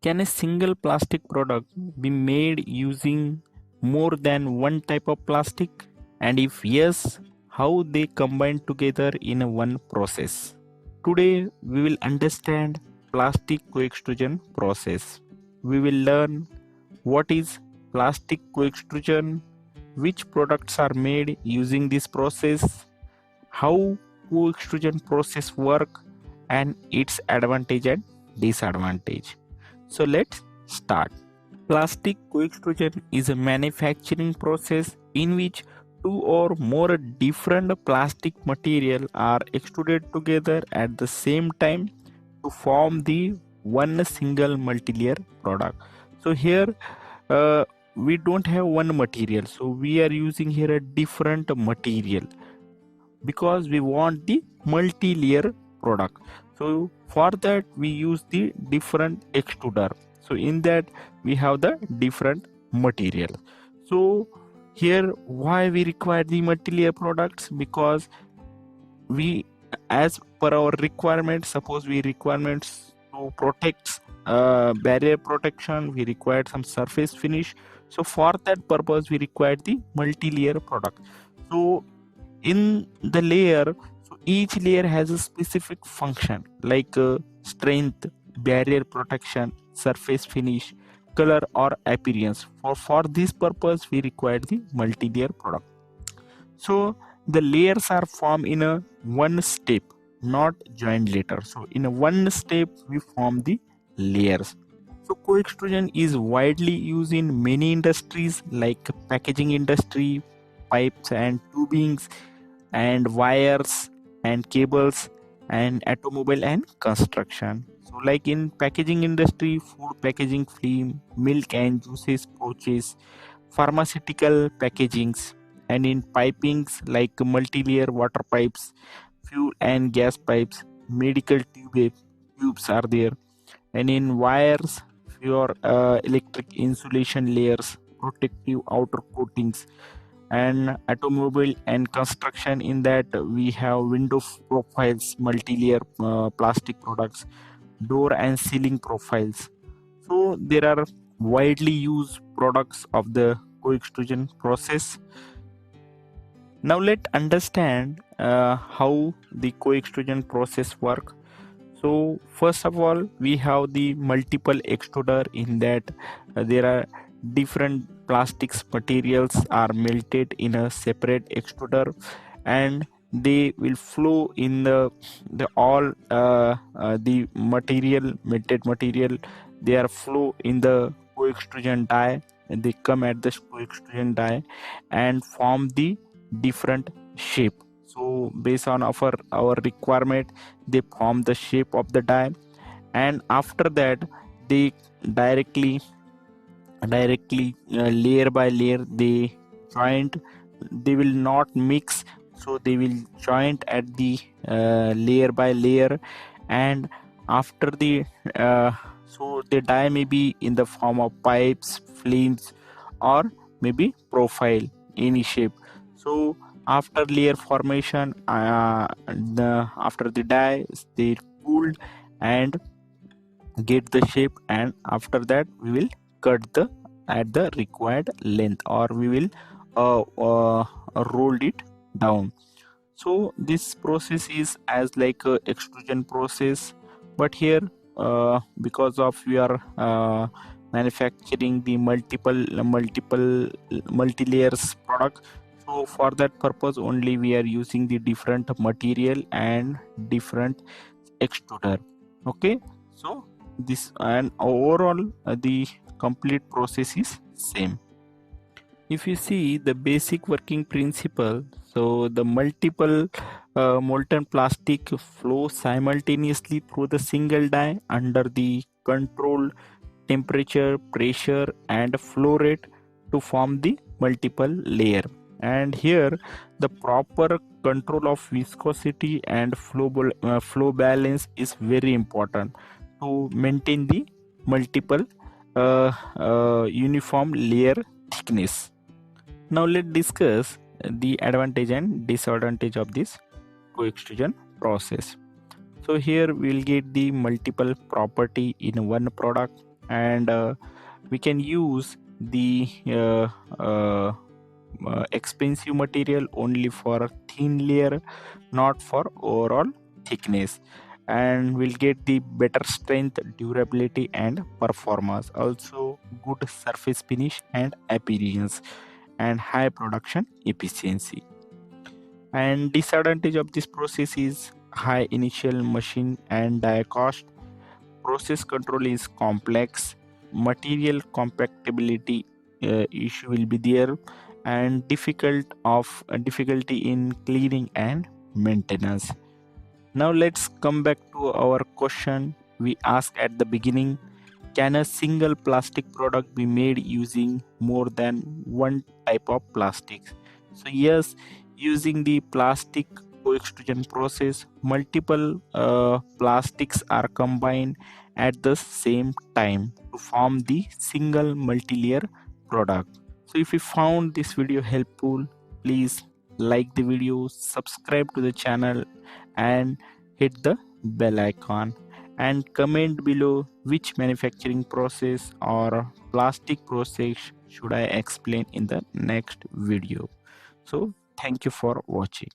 Can a single plastic product be made using more than one type of plastic? And if yes, how they combine together in a one process? Today we will understand plastic co-extrusion process. We will learn what is plastic co-extrusion, which products are made using this process, how co-extrusion process work, and its advantage and disadvantage. So let's start. Plastic co-extrusion is a manufacturing process in which two or more different plastic material are extruded together at the same time to form the one single multi-layer product. So here we don't have one material, so we are using here a different material because we want the multi-layer product. So for that we use the different extruder. So in that we have the different material. So here why we require the multi-layer products, because we, as per our requirements, suppose we requirements to protect barrier protection, we required some surface finish. So for that purpose we required the multi-layer product. So in the layer, so each layer has a specific function like strength, barrier protection, surface finish, color or appearance. For this purpose we require the multi-layer product. So the layers are formed in a one step, not joined later. So in a one step we form the layers. So co-extrusion is widely used in many industries like packaging industry, pipes and tubings, and wires and cables, and automobile and construction. So like in packaging industry, food packaging film, milk and juices pouches, pharmaceutical packagings, and in pipings like multi-layer water pipes, fuel and gas pipes, medical tubes are there, and in wires your electric insulation layers, protective outer coatings, and automobile and construction. In that we have window profiles, multi-layer plastic products, door and ceiling profiles. So there are widely used products of the co-extrusion process. Now let's understand how the co-extrusion process work. So first of all we have the multiple extruder. In that there are different plastics materials are melted in a separate extruder, and they will flow in the all the material, melted material, they are flow in the co-extrusion die, and they come at the co-extrusion die and form the different shape. So based on our requirement they form the shape of the die, and after that they directly layer by layer they joint. They will not mix, so they will joint at the layer by layer. And after the so the die may be in the form of pipes, flames, or maybe profile, any shape. So after layer formation, after the die they cooled and get the shape, and after that we will cut the at the required length, or we will roll it down. So this process is as like a extrusion process, but here because of we are manufacturing the multiple multi-layers product, so for that purpose only we are using the different material and different extruder. Okay, so this, and overall the complete process is same. If you see the basic working principle, so the multiple molten plastic flow simultaneously through the single die under the controlled temperature, pressure and flow rate to form the multiple layer. And here the proper control of viscosity and flow balance is very important to maintain the multiple uniform layer thickness. Now let's discuss the advantage and disadvantage of this co-extrusion process. So here we'll get the multiple property in one product. and we can use the expensive material only for a thin layer, not for overall thickness, and we'll get the better strength, durability and performance, also good surface finish and appearance, and high production efficiency. And disadvantage of this process is high initial machine and die cost. Process control is complex, material compactability issue will be there, and difficulty in cleaning and maintenance. Now let's come back to our question we asked at the beginning. Can a single plastic product be made using more than one type of plastics? So yes, using the plastic co-extrusion process, multiple plastics are combined at the same time to form the single multi-layer product. So if you found this video helpful, please like the video, subscribe to the channel and hit the bell icon, and comment below which manufacturing process or plastic process should I explain in the next video. So thank you for watching.